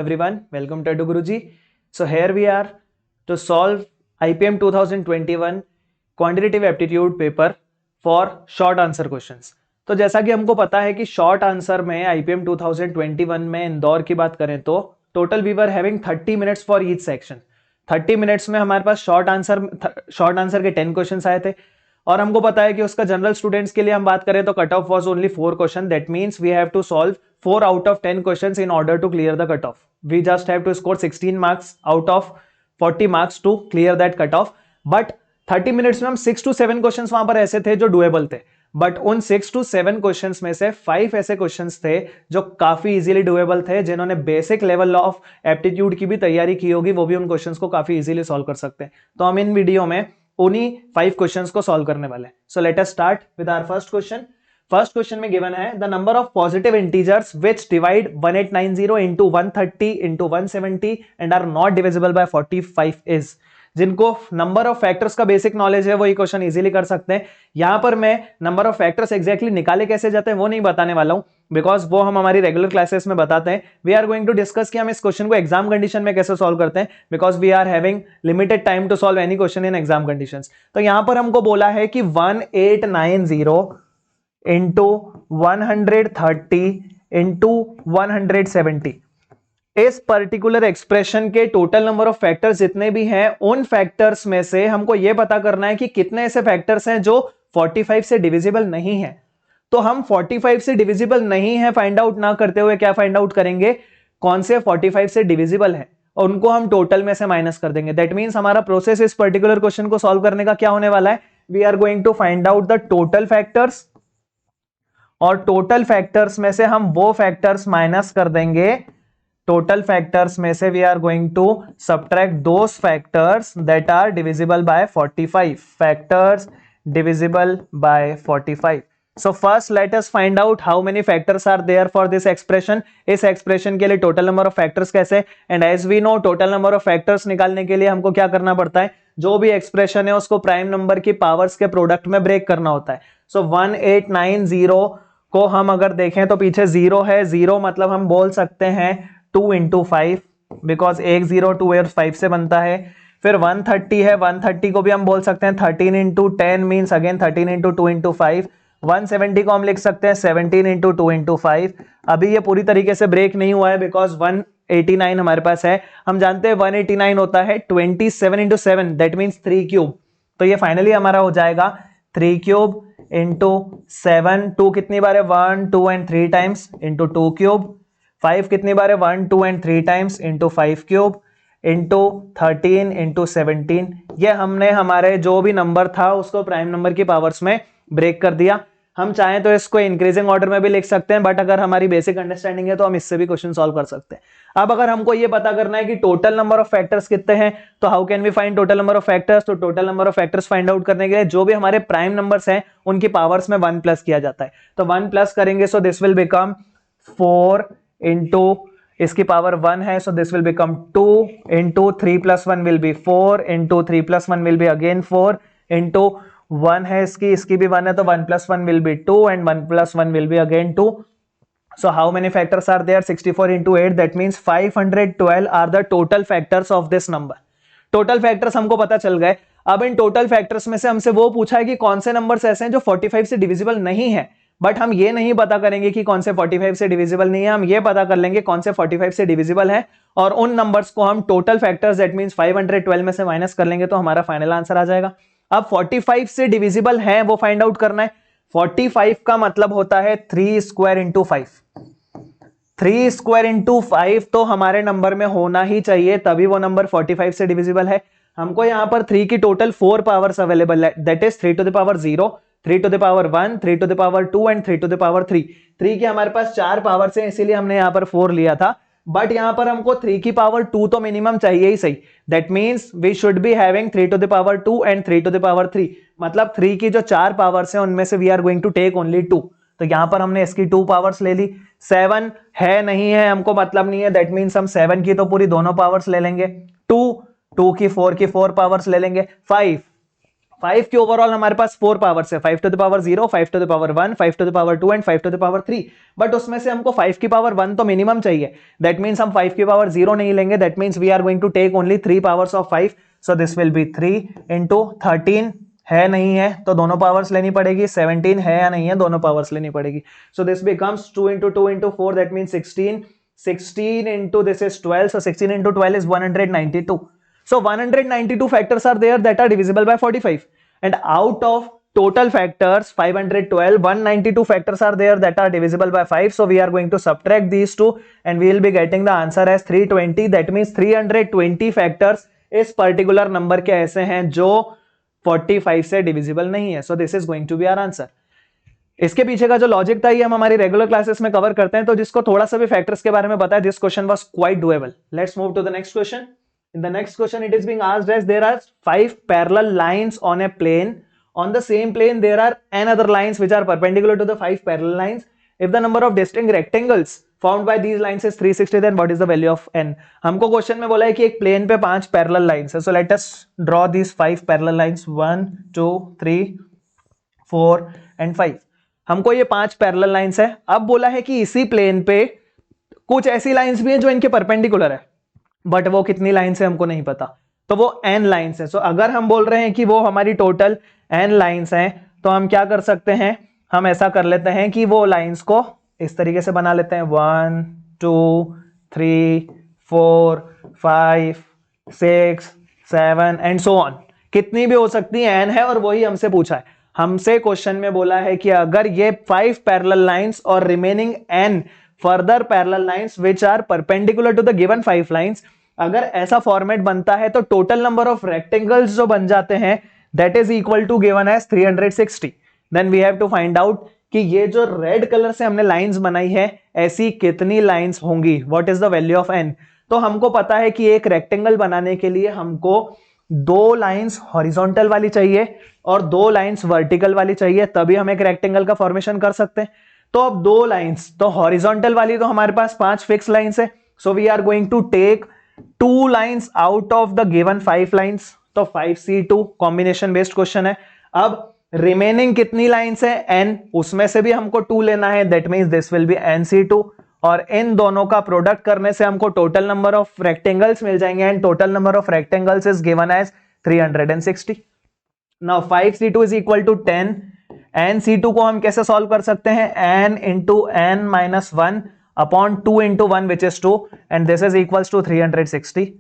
Everyone, welcome to Guruji. So here we are to solve IPM 2021 quantitative aptitude paper for short answer questions. तो जैसा कि हमको पता है कि शॉर्ट आंसर में IPM 2021 में इंदौर की बात करें तो total we were having 30 minutes for each section. 30 minutes में हमारे पास शॉर्ट आंसर के 10 क्वेश्चंस आए थे और हमको पता है कि उसका जनरल स्टूडेंट्स के लिए हम बात करें तो cut off was only 4 question. That means we have to solve 4 out of 10 questions in order to clear the cut off. We just have to score 16 marks out of 40 marks to clear that cut off. But 30 minutes में हम 6 to 7 questions वहां पर ऐसे थे जो doable थे, but उन 6 to 7 questions में से 5 ऐसे क्वेश्चंस थे जो काफी इजीली डुएबल थे। जिन्होंने बेसिक लेवल ऑफ एप्टीट्यूड की भी तैयारी की होगी वो भी उन क्वेश्चंस को काफी इजीली सॉल्व कर सकते हैं। तो हम इन वीडियो में उन्हीं 5 क्वेश्चंस को सॉल्व करने वाले हैं। So let us start with our first question. First question में गिवन है the number of positive integers which divide 1890 into 130 into 170 and are not divisible by 45 is. जिनको नंबर ऑफ फैक्टर्स का basic knowledge है वो ये question easily कर सकते हैं। यहां पर मैं नंबर ऑफ फैक्टर्स एग्जैक्टली निकाले कैसे जाते हैं वो नहीं बताने वाला हूं, बिकॉज वो हम हमारी रेगुलर क्लासेस में बताते हैं। We are going to discuss कि हम इस क्वेश्चन को एग्जाम कंडीशन में कैसे सॉल्व करते हैं, because we are having limited time to solve any question in exam conditions. तो यहां पर हमको बोला है कि 1890 into 130 into 170 इस पर्टिकुलर एक्सप्रेशन के टोटल नंबर ऑफ फैक्टर्स जितने भी हैं उन फैक्टर्स में से हमको यह पता करना है कि कितने ऐसे फैक्टर्स हैं जो 45 से डिविजिबल नहीं है। तो हम 45 से डिविजिबल नहीं है फाइंड आउट ना करते हुए क्या फाइंड आउट करेंगे, कौन से 45 से डिविजिबल है और उनको हम टोटल में से माइनस कर देंगे। दैट मींस हमारा प्रोसेस इस पर्टिकुलर क्वेश्चन को सॉल्व करने का क्या होने वाला है, we are going to find out the total factors और टोटल फैक्टर्स में से हम वो फैक्टर्स माइनस कर देंगे। टोटल फैक्टर्स में से we are going to subtract those factors that are divisible by 45। Factors divisible by 45। So first let us find out how many factors are there for this expression. इस expression के लिए total number of factors कैसे, and as we know total number of factors निकालने के लिए हमको क्या करना पड़ता है, जो भी एक्सप्रेशन है उसको प्राइम नंबर की पावर्स के प्रोडक्ट में ब्रेक करना होता है। सो 1890 को हम अगर देखें तो पीछे 0 है, 0 मतलब हम बोल सकते हैं 2 into 5 बिकॉज एक 0 2 और 5 से बनता है। फिर 130 है, 130 को भी हम बोल सकते हैं 13 into 10 means again 13 into 2 into 5। 170 को हम लिख सकते हैं 17 into 2 into 5। अभी ये पूरी तरीके से ब्रेक नहीं हुआ है बिकॉज 189 हमारे पास है। हम जानते हैं 189 होता है 27 into 7 दैट मीन्स 3 क्यूब। तो ये फाइनली हमारा हो जाएगा 3 क्यूब इंटू 7। 2 कितनी बार है, 1 2 एंड 3 टाइम्स इंटू 2 क्यूब। 5 कितनी बार है, 1 2 and 3 times into 5 cube into 13 into 17। ये हमने हमारे जो भी नंबर था उसको प्राइम नंबर की पावर्स में ब्रेक कर दिया। हम चाहें तो इसको इंक्रीजिंग ऑर्डर में भी लिख सकते हैं, बट अगर हमारी बेसिक अंडरस्टैंडिंग है तो हम इससे भी क्वेश्चन सॉल्व कर सकते हैं। अब अगर हमको ये पता करना है कि टोटल नंबर ऑफ फैक्टर्स कितने हैं तो how can we find total number of factors. तो total number of factors find out करने के लिए जो भी हमारे प्राइम नंबर्स हैं उनकी पावर्स में 1 प्लस किया जाता है। तो 1 प्लस करेंगे so this will become 4 into इसकी पावर 1 है सो this will become 2 into 3 plus 1 will be 4 into 3 plus 1 will be again 4 into 1 है इसकी भी 1 है तो 1 plus 1 will be 2 and 1 plus 1 will be again 2। So how many factors are there, 64 into 8 that means 512 are the total factors of this number। total factors हमको पता चल गए। अब इन total factors में से हमसे वो पूछा है कि कौन से नंबर्स ऐसे हैं जो 45 से डिविजिबल नहीं है, बट हम ये नहीं पता करेंगे कि कौन से 45 से डिविजिबल नहीं है, हम ये पता कर लेंगे कौन से 45 से डिविजिबल है और उन नंबर्स को हम टोटल फैक्टर्स दैट मींस 512 में से माइनस कर लेंगे तो हमारा फाइनल आंसर आ जाएगा। अब 45 से डिविजिबल है वो फाइंड आउट करना है। 45 का मतलब होता है 3 स्क्वायर इंटू 5। 3 स्क्वायर इंटू 5 तो हमारे नंबर में होना ही चाहिए, तभी वो नंबर 45 से डिविजिबल है। हमको यहां पर 3 की टोटल 4 पावर्स अवेलेबल है, that is 3 to the power 0, 3 to the power 1, 3 to the power 2 and 3 to the power 3। 3 की हमारे पास 4 पावर्स हैं इसीलिए हमने यहां पर 4 लिया था, बट यहां पर हमको 3 की पावर 2 तो मिनिमम चाहिए ही सही। That means we should be having 3 to the power 2 and 3 to the power 3। मतलब 3 की जो 4 पावर्स हैं उनमें से we are going to take only 2। तो यहां पर हमने इसकी 2 पावर्स ले ली। 7 है नहीं है हमको मतलब नहीं है, दैट मींस हम 7 की तो पूरी दोनों पावर्स ले लेंगे। 2 की 4 पावर्स ले लेंगे। 5 5 के ओवरऑल हमारे पास 4 पावर्स है, 5 to the power 0, 5 to the power 1, 5 to the power 2 and 5 to the power 3, but उसमें से हमको 5 की पावर 1 तो मिनिमम चाहिए, दैट मीन्स हम 5 की पावर 0 नहीं लेंगे, that means we are going to take only 3 powers of 5, so this will be 3 into 13 है नहीं है तो दोनों पावर्स लेनी पड़ेगी, 17 है या नहीं है दोनों पावर्स लेनी पड़ेगी, so this becomes 2 into 2 into 4 that means 16, 16 into this is 12, so 16 into 12 is 192. So 192 factors are there that are divisible by 45, and out of total factors 512, 192 factors are there that are divisible by 5, so we are going to subtract these two and we will be getting the answer as 320. That means 320 factors इस particular number के ऐसे हैं जो 45 से divisible नहीं है, so this is going to be our answer. इसके पीछे का जो लॉजिक था ये हम हमारी रेगुलर क्लासेस में कवर करते हैं, तो जिसको थोड़ा सा भी फैक्टर्स के बारे में पता है, this question was quite doable. Let's move to the next question. In the next question it is being asked as there are 5 parallel lines on a plane, on the same plane there are n other lines which are perpendicular to the 5 parallel lines. If the number of distinct rectangles found by these lines is 360, then what is the value of n? हमको question में बोला है कि एक plane पे 5 parallel lines है, सो let us draw these 5 parallel lines, 1 2 3 4 and 5. हमको ये 5 पैरेलल लाइंस है. अब बोला है कि इसी प्लेन पे कुछ ऐसी लाइंस भी हैं जो इनके परपेंडिकुलर है, बट वो कितनी लाइंस है हमको नहीं पता, तो वो n लाइंस है. सो अगर हम बोल रहे हैं कि वो हमारी टोटल n लाइंस हैं, तो हम क्या कर सकते हैं, हम ऐसा कर लेते हैं कि वो लाइंस को इस तरीके से बना लेते हैं, 1 2 3 4 5 6 7 एंड सो ऑन. कितनी भी हो सकती है, n है और वही हमसे पूछा है. हमसे क्वेश्चन में बोला है कि अगर ये 5 पैरेलल लाइंस और remaining n further parallel lines which are perpendicular to the given 5 lines, अगर ऐसा फॉर्मेट बनता है तो टोटल नंबर ऑफ रेक्टेंगल्स जो बन जाते हैं that is equal to given as 360. Then we have to find out कि ये जो रेड कलर से हमने लाइंस बनाई है ऐसी कितनी लाइंस होंगी, what is the value of n. तो हमको पता है कि एक रेक्टेंगल बनाने के लिए हमको 2 लाइंस हॉरिजॉन्टल वाली चाहिए और 2 लाइंस वर्टिकल वाली चाहिए, तभी हम एक रेक्टेंगल का फॉर्मेशन कर सकते हैं. तो अब 2 लाइंस, तो हॉरिजॉन्टल वाली तो हमारे पास 5 फिक्स लाइंस है, so we are going to take 2 lines out of the given 5 lines, तो 5c2 कॉम्बिनेशन बेस्ड क्वेश्चन है. अब रिमेनिंग कितनी लाइंस है, n, उसमें से भी हमको 2 लेना है, that means this will be nc2, और इन दोनों का प्रोडक्ट करने से हमको टोटल नंबर ऑफ रेक्टेंगल्स मिल जाएंगे, and total number of rectangles is given as 360. Now 5c2 is equal to 10. nc2 को हम कैसे सॉल्व कर सकते हैं, n into n minus 1 upon 2 into 1 which is 2, and this is equals to 360.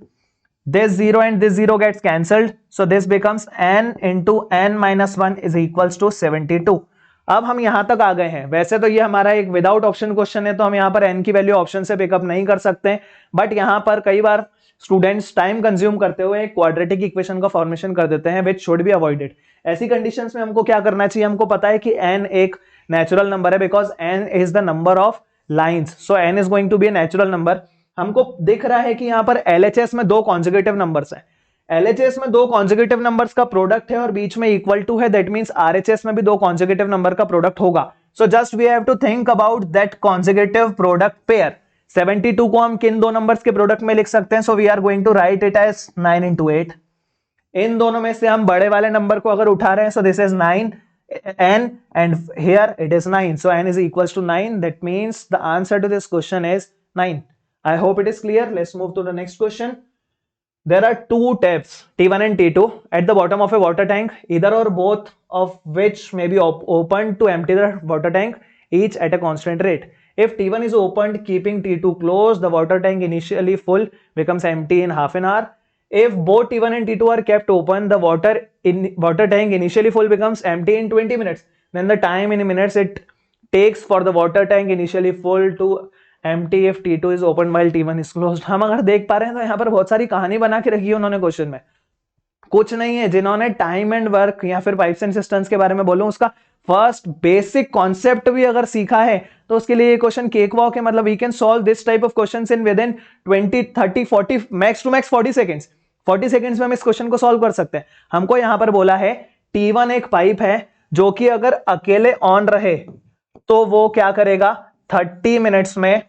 This 0 and this 0 gets cancelled, so this becomes n into n minus 1 is equals to 72. अब हम यहां तक आ गए हैं. वैसे तो ये हमारा एक विदाउट ऑप्शन क्वेश्चन है, तो हम यहां पर n की वैल्यू ऑप्शन से पिकअप नहीं कर सकते, बट यहां पर कई बार स्टूडेंट्स टाइम कंज्यूम करते हुए एक क्वाड्रेटिक इक्वेशन का फॉर्मेशन कर देते हैं विच शुड बी अवॉइडेड. ऐसी कंडीशंस में हमको क्या करना चाहिए, हमको पता है कि n एक नेचुरल नंबर है because n is the number of lines, so n is going to be a natural number. हमको दिख रहा है कि यहां पर LHS में 2 कॉन्जिक्यूटिव नंबर्स हैं. LHS में 2 कॉन्जिक्यूटिव नंबर्स का प्रोडक्ट है और बीच में इक्वल टू है, दैट मींस RHS में भी 2 कॉन्जिक्यूटिव नंबर का प्रोडक्ट होगा. So just we have to think about that consecutive product pair. 72 को हम किन 2 नंबर्स के प्रोडक्ट में लिख सकते हैं, so we are going to write it as 9 into 8. इन दोनों में से हम बड़े वाले नंबर को अगर उठा रहे हैं, सो this is 9 n and here it is 9, so n is equals to 9. That means the answer to this question is 9. I hope it is clear. Let's move to the next question. There are 2 taps, T1 and T2, at the bottom of a water tank, either or both of which may be opened to empty the water tank, each at a constant rate. If T1 is opened keeping T2 closed, the water tank initially full becomes empty in half an hour. If both T1 and T2 are kept open, the water tank initially full becomes empty in 20 minutes. Then the time in minutes it takes for the water tank initially full to empty if T2 is open while T1 is closed. हम अगर देख पा रहे हैं तो यहाँ पर बहुत सारी कहानी बना के रखी है उन्होंने क्वेश्चन में. कुछ नहीं है, जिन्होंने टाइम एंड वर्क या फिर पाइप्स एंड सिस्टम्स के बारे में बोलूं उसका फर्स्ट बेसिक कॉन्सेप्ट भी अगर सीखा है तो उसके लिए ये क्वेश्चन केक वॉक है. मतलब we can solve this type of questions in within 20 30 40 max to max 40 seconds. 40 seconds में हम इस क्वेश्चन को सॉल्व कर सकते हैं. हमको यहां पर बोला है T1 एक पाइप है जो कि अगर अकेले ऑन रहे तो वो क्या करेगा, 30 मिनट्स में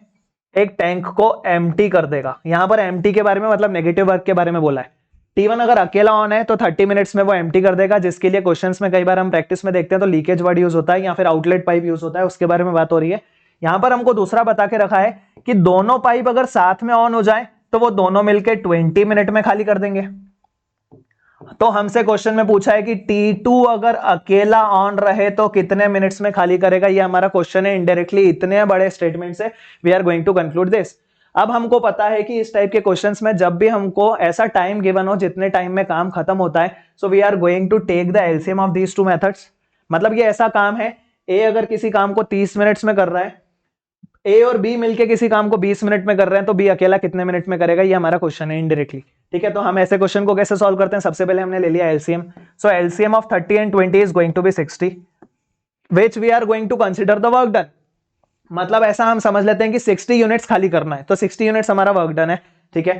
एक टैंक को एम्प्टी कर देगा. यहां पर एम्प्टी के बारे में मतलब नेगेटिव वर्क के बारे में बोला है. T1 अगर अकेला ऑन है तो 30 मिनट्स में वो एम्प्टी कर देगा, जिसके लिए क्वेश्चंस में कई बार हम प्रैक्टिस में देखते हैं तो लीकेज वर्ड यूज होता है या फिर आउटलेट पाइप यूज होता है, उसके बारे में बात हो रही है। यहां पर हमको दूसरा बता के रखा है कि दोनों पाइप अगर साथ में ऑन हो जाए तो वो दोनों मिलकर 20 मिनट में खाली कर देंगे। तो हमसे क्वेश्चन में पूछा है कि T2 अगर अकेला ऑन रहे तो कितने मिनट्स में खाली करेगा, ये हमारा क्वेश्चन है। इनडायरेक्टली इतने बड़े स्टेटमेंट से we are going to conclude this. अब हमको पता है कि इस टाइप के क्वेश्चंस में जब भी हमको ऐसा टाइम गिवन हो जितने टाइम में काम खत्म होता है, so we are going to take the LCM of these two methods. मतलब ये ऐसा काम है, ए अगर किसी काम को 30 मिनट्स में कर रहा है, ए और बी मिलके किसी काम को 20 मिनट में कर रहे हैं, तो बी अकेला कितने मिनट में करेगा, ये हमारा क्वेश्चन है इनडायरेक्टली। ठीक है, तो हम ऐसे क्वेश्चन को कैसे सॉल्व करते हैं, सबसे पहले हमने ले लिया LCM. So LCM of 30 and 20 is going to be 60, which we are going to consider the work done. मतलब ऐसा हम समझ लेते हैं कि 60 यूनिट्स खाली करना है, तो 60 यूनिट्स हमारा वर्क डन है। ठीक है,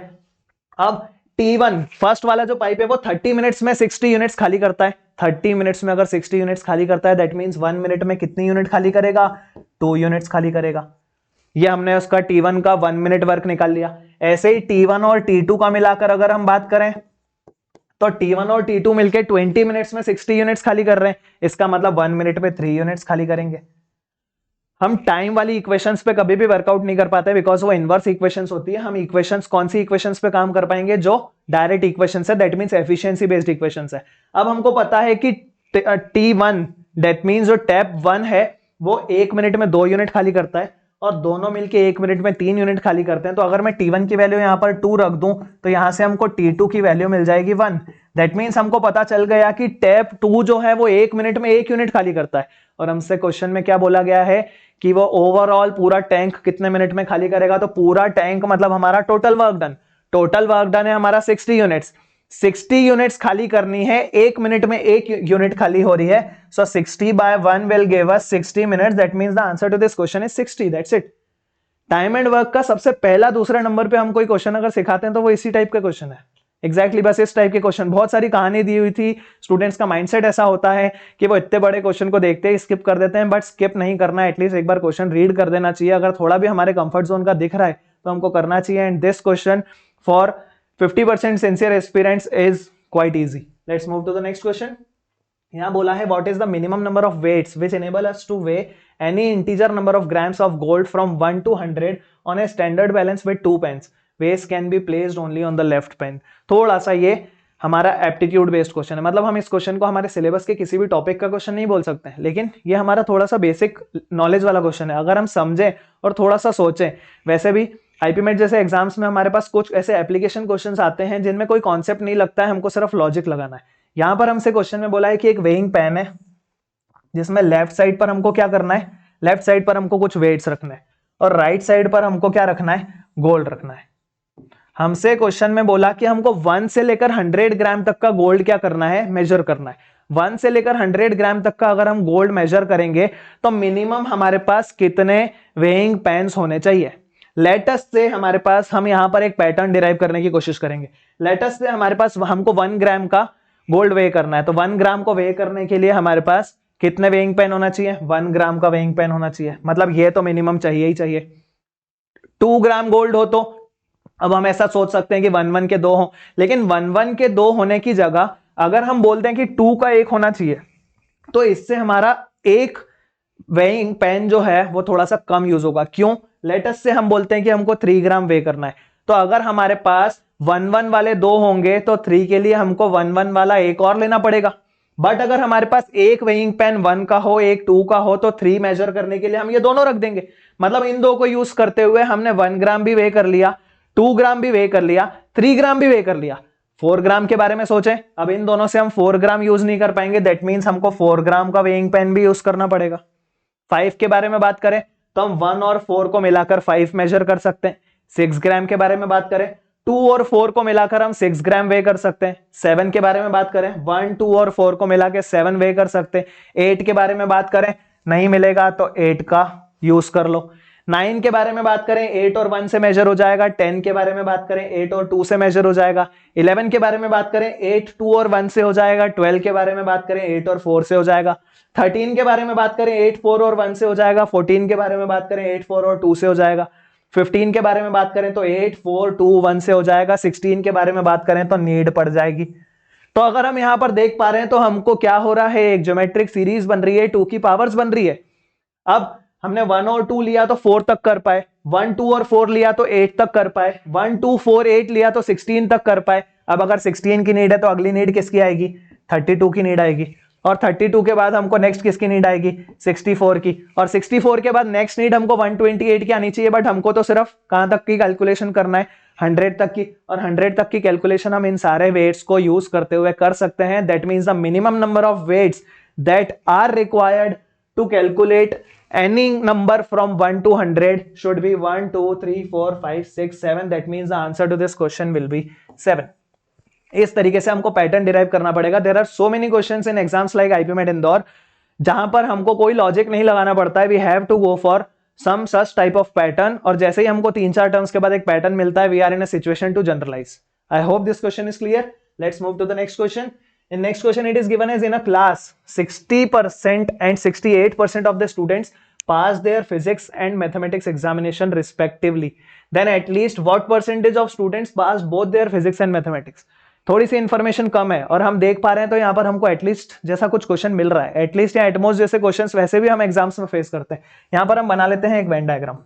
अब T1 फर्स्ट वाला जो पाइप है वो 30 मिनट्स में 60 यूनिट्स खाली करता है। 30 मिनट्स में अगर 60 यूनिट्स खाली करता है, दैट मींस 1 मिनट में कितनी यूनिट खाली करेगा, 2 यूनिट्स खाली करेगा। ये हमने उसका T1 का 1 मिनट वर्क निकाल लिया। ऐसे ही T1 और T2 का मिलाकर अगर हम बात करें तो T1 और T2 मिलकर 20 मिनट्स में 60 यूनिट्स खाली कर रहे हैं, इसका मतलब 1 मिनट में 3 यूनिट्स खाली करेंगे। हम टाइम वाली इक्वेशंस पे कभी भी वर्कआउट नहीं कर पाते बिकॉज वो इनवर्स इक्वेशंस होती है। हम इक्वेशंस कौन सी इक्वेशंस पे काम कर पाएंगे, जो डायरेक्ट इक्वेशंस है, that means efficiency based equations है। अब हमको पता है कि T1 दैट मींस जो टैप 1 है वो 1 मिनट में 2 यूनिट खाली करता है और दोनों मिलके 1 मिनट में 3 यूनिट खाली करते हैं। तो अगर मैं T1 की वैल्यू यहां पर 2 रख दूं तो यहां से हमको T2 की वैल्यू मिल जाएगी 1। दैट मींस हमको पता चल गया कि टैप 2 जो है वो 1 मिनट में 1 यूनिट खाली करता है। और हमसे क्वेश्चन में क्या बोला गया है कि वो ओवरऑल पूरा टैंक कितने मिनट में खाली करेगा, तो पूरा टैंक मतलब हमारा total work done. Total work done है हमारा 60 यूनिट्स। 60 यूनिट्स खाली करनी है, 1 मिनट में 1 यूनिट खाली हो रही है। सो 60 by 1 will give us 60 minutes. That means the answer to this question is 60. That's it. Time and work का सबसे पहला दूसरा नंबर पे हम कोई क्वेश्चन अगर सिखाते हैं तो वो इसी टाइप का क्वेश्चन है। एग्जैक्टली बस इस टाइप के क्वेश्चन। बहुत सारी कहानी दी हुई थी, स्टूडेंट्स का माइंडसेट ऐसा होता है कि वो इतने बड़े क्वेश्चन को देखते ही स्किप कर देते हैं, बट स्किप नहीं करना है, एटलीस्ट एक बार क्वेश्चन रीड कर देना चाहिए। अगर थोड़ा भी हमारे कंफर्ट जोन का दिख रहा है तो हमको करना चाहिए। And this question for 50% sincere aspirants is quite easy. Let's move to the next question. यहां बोला है what is the minimum number of weights which enable us to weigh any integer number of grams of gold from 1 to 100 on a standard balance with 2 pans. Weights can be placed only on the left pan. थोड़ा सा ये हमारा aptitude based question है, मतलब हम इस question को हमारे सिलेबस के किसी भी टॉपिक का क्वेश्चन नहीं बोल सकते हैं, लेकिन ये हमारा थोड़ा सा बेसिक नॉलेज वाला क्वेश्चन है। अगर हम समझें और थोड़ा सा सोचें, वैसे भी आईपीमेट जैसे एग्जाम्स में हमारे पास कुछ ऐसे एप्लीकेशन क्वेश्चंस आते हैं जिनमें कोई कॉन्सेप्ट नहीं लगता है, हमको सिर्फ लॉजिक लगाना है। यहां पर हमसे क्वेश्चन में बोला है कि एक वेइंग पेन है जिसमें लेफ्ट साइड पर हमको क्या करना है, लेफ्ट साइड पर हमको कुछ वेट्स रखना है और राइट साइड पर हमको क्या रखना है, गोल्ड रखना है। हमसे क्वेश्चन में बोला कि हमको 1 से लेकर 100 ग्राम तक का गोल्ड क्या करना है, मेजर करना है। 1 से लेकर 100 ग्राम तक का अगर हम गोल्ड मेजर करेंगे तो मिनिमम हमारे पास कितने वेइंग पेन्स होने चाहिए। लेटस से हमारे पास, हम यहां पर एक पैटर्न डिराइव करने की कोशिश करेंगे। लेटस से हमारे पास हमको 1 ग्राम का गोल्ड वे करना है, तो 1 ग्राम को वे करने के लिए हमारे पास कितने वेइंग पेन होना चाहिए, 1 ग्राम का वेइंग पेन होना चाहिए। मतलब ये तो मिनिमम चाहिए ही चाहिए। 2 ग्राम गोल्ड हो तो अब हम ऐसा सोच सकते हैं कि 1-1 के 2 हो, लेकिन 1-1 के 2 होने की जगह अगर हम बोलते हैं कि 2 का 1 होना चाहिए तो इससे हमारा एक वेइंग पेन जो है वो थोड़ा सा कम यूज होगा। क्यों? लेटस से हम बोलते हैं कि हमको 3 ग्राम वे करना है, तो अगर हमारे पास 1-1 वाले 2 होंगे तो 3 के लिए हमको 1-1 वाला एक और लेना पड़ेगा। बट अगर हमारे पास एक वेइंग पेन 1 का हो, एक 2 का हो, तो 3 मेजर करने के लिए हम ये दोनों रख देंगे। मतलब इन दो को यूज करते हुए हमने 1 ग्राम भी वे कर लिया, 2 ग्राम भी वे कर लिया, 3 ग्राम भी वे कर लिया। 4 ग्राम के बारे में सोचें, अब इन दोनों से हम 4 ग्राम यूज नहीं कर पाएंगे, दैट मीन्स हमको 4 ग्राम का वेइंग पेन भी यूज करना पड़ेगा। 5 के बारे में बात करें तो हम 1 और 4 को मिलाकर 5 मेजर कर सकते हैं। 6 ग्राम के बारे में बात करें, 2 और 4 को मिलाकर हम 6 ग्राम वे कर सकते हैं। 7 के बारे में बात करें, 1, 2 और 4 को मिला के 7 वे कर सकते हैं। 8 के बारे में बात करें, नहीं मिलेगा तो 8 का यूज कर लो। 9 के बारे में बात करें, 8 और 1 से मेजर हो जाएगा। 10 के बारे में बात करें, 8 और 2 से मेजर हो जाएगा। 11 के बारे में बात करें, 8, 2 और 1 से हो जाएगा। 12 के बारे में बात करें, 8 और 4 से हो जाएगा। 13 के बारे में बात करें, 8, 4 और 1 से हो जाएगा। 14 के बारे में बात करें, 8, 4 और 2 से हो जाएगा। 15 के बारे में बात करें तो 8 4 2 1 से हो जाएगा। 16 के बारे में बात करें तो नीड पड़ जाएगी। तो अगर हम यहां पर देख पा रहे हैं तो हमको क्या हो रहा है, एक ज्योमेट्रिक सीरीज बन रही है, 2 की पावर्स बन रही है। अब हमने 1 और 2 लिया तो 4 तक कर पाए, 1 2 और 4 लिया तो 8 तक कर पाए, 1 2 4 8 लिया तो 16 तक कर पाए। अब अगर 16 की नीड है तो अगली नीड किसकी आएगी, 32 की नीड आएगी। और 32 के बाद हमको नेक्स्ट किसकी नीड आएगी, 64 की। और 64 के बाद नेक्स्ट नीड हमको 128 की आनी चाहिए, बट हमको तो सिर्फ कहां तक की कैलकुलेशन करना है, 100 तक की। और 100 तक की कैलकुलेशन हम इन सारे वेट्स को यूज करते हुए कर सकते हैं। That means the minimum number of weights that are required to calculate any number from 1 to 100 should be 1 2 3 4 5 6 7. That means the answer to this question will be 7. इस तरीके से हमको पैटर्न डिराइव करना पड़ेगा। There are so many questions in exams like IPMAT Indore जहां पर हमको कोई लॉजिक नहीं लगाना पड़ता है। We have to go for some such type of pattern, और जैसे ही हमको 3-4 टर्म्स के बाद एक पैटर्न मिलता है, we are in a situation to generalise. I hope this question is clear. Let's move to the next question. In next question it is given as in a class 60% and 68% of the students pass their physics and mathematics examination respectively. Then at least what percentage of students pass both their physics and mathematics? थोड़ी सी information कम है और हम देख पा रहे हैं तो यहाँ पर हमको एटलीस्ट जैसा कुछ क्वेश्चन मिल रहा है, एटलीस्ट या एटमोस्ट जैसे क्वेश्चंस वैसे भी हम एग्जाम्स में फेस करते हैं। यहाँ पर हम बना लेते हैं एक वेन डायग्राम।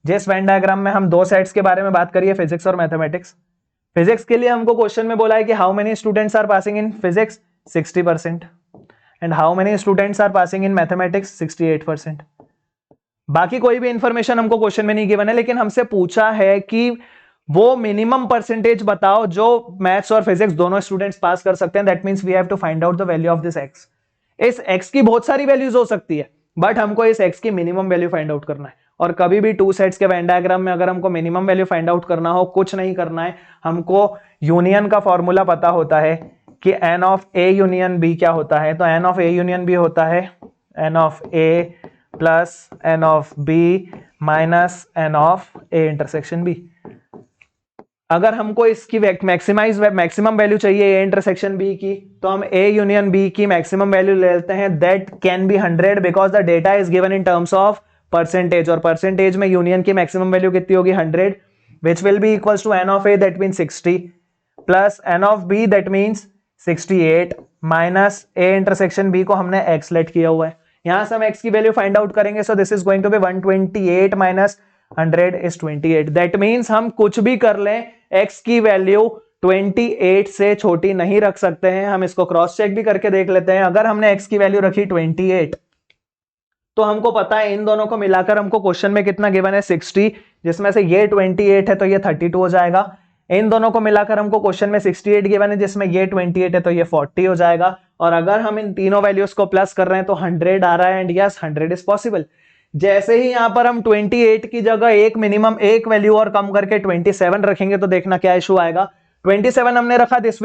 जिस वेन डायग्राम में हम दो सेट्स के बारे में बात करिए, फिजिक्स और मैथमेटिक्स। फिजिक्स के लिए हमको क्वेश्चन में बोला है कि how many students are passing in physics 60% and how many students are passing in mathematics 68%। बाकी कोई भी इंफॉर्मेशन हमको क्वेश्चन में नहीं गिवन है, लेकिन हमसे पूछा है कि वो मिनिमम परसेंटेज बताओ जो मैथ्स और फिजिक्स दोनों स्टूडेंट्स पास कर सकते हैं। That means we have to find out the value of this x. इस एक्स की बहुत सारी वैल्यूज हो सकती है, बट हमको इस एक्स की मिनिमम वैल्यू फाइंड आउट करना है। और कभी भी टू सेट्स के वेन डायग्राम में अगर हमको मिनिमम वैल्यू फाइंड आउट करना हो, कुछ नहीं करना है, हमको यूनियन का फॉर्मूला पता होता है कि n of A union B क्या होता है। तो n of A union B होता है n of A plus n of B minus n of A intersection B. अगर हमको इसकी मैक्सिमम वैल्यू चाहिए ए इंटरसेक्शन बी की, तो हम ए यूनियन बी की मैक्सिमम वैल्यू ले लेते हैं। That can be 100 because the data is given in terms of percentage, और परसेंटेज में यूनियन की मैक्सिमम वैल्यू कितनी होगी 100, which will be equals to n of A that means 60 plus n of B that means 68 minus A intersection B को हमने x late किया हुआ है। यहां से हम एक्स की वैल्यू फाइंड आउट करेंगे। So this is going to be 128 minus 100 is 28। That means हम कुछ भी कर लें, एक्स की वैल्यू 28 से छोटी नहीं रख सकते हैं। हम इसको क्रॉस चेक भी करके देख लेते हैं। अगर हमने एक्स की वैल्यू रखी 28, तो हमको पता है इन दोनों को मिलाकर हमको क्वेश्चन में कितना गिवन है 60, जिसमें से ये 28 है तो ये 32 हो जाएगा। इन दोनों को मिलाकर हमको क्वेश्चन में 68 गिवन है, जिसमें ये 28 है तो ये 40 हो जाएगा। और अगर हम इन तीनों वैल्यूज को प्लस कर रहे हैं तो 100 आ रहा है, एंड यस 100 इज पॉसिबल। जैसे ही यहां पर हम 28 की जगह एक मिनिमम एक वैल्यू और कम करके 27 रखेंगे तो देखना क्या इशू आएगा। 27 हमने रखा, दिस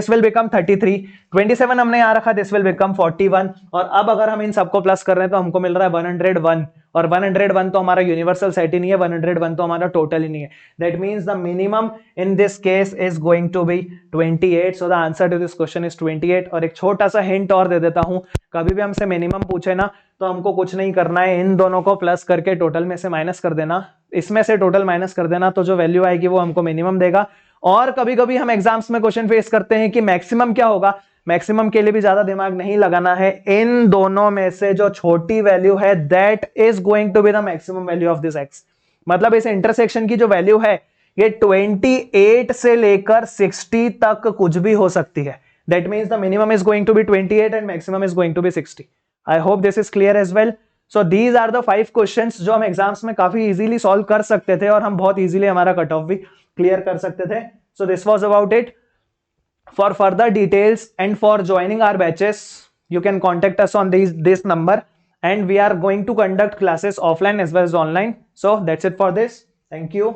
विल बिकम 33। 27 हमने यहां रखा, दिस विल बिकम 41। और अब अगर हम इन सबको प्लस कर रहे हैं तो हमको मिल रहा है 101, और 101 तो हमारा यूनिवर्सल सेट ही नहीं है, 101 तो हमारा टोटल ही नहीं है। That means the minimum in this case is going to be 28। So the answer to this question is 28। और एक छोटा सा हिंट और दे देता हूं, कभी भी हमसे मिनिमम पूछे ना तो हमको कुछ नहीं करना है, इन दोनों को प्लस करके टोटल में से माइनस कर देना, इसमें से टोटल माइनस कर देना, तो जो वैल्यू आएगी वो हमको मिनिमम देगा। और कभी कभी हम एग्जाम्स में क्वेश्चन फेस करते हैं कि मैक्सिमम क्या होगा, मैक्सिमम के लिए भी ज्यादा दिमाग नहीं लगाना है। इन दोनों में से जो छोटी वैल्यू है that is going to be the maximum value of this x. मतलब इस इंटरसेक्शन की जो वैल्यू है ये 28 से लेकर 60 तक कुछ भी हो सकती है। That means the minimum is going to be 28 and maximum is going to be 60। I hope this is clear as well. So these are the 5 questions जो हम एग्जाम्स में काफी इजीली सॉल्व कर सकते थे, और हम बहुत इजीली हमारा कट ऑफ भी क्लियर कर सकते थे। So this was about it. For further details and for joining our batches, you can contact us on this number, and we are going to conduct classes offline as well as online. So that's it for this. Thank you.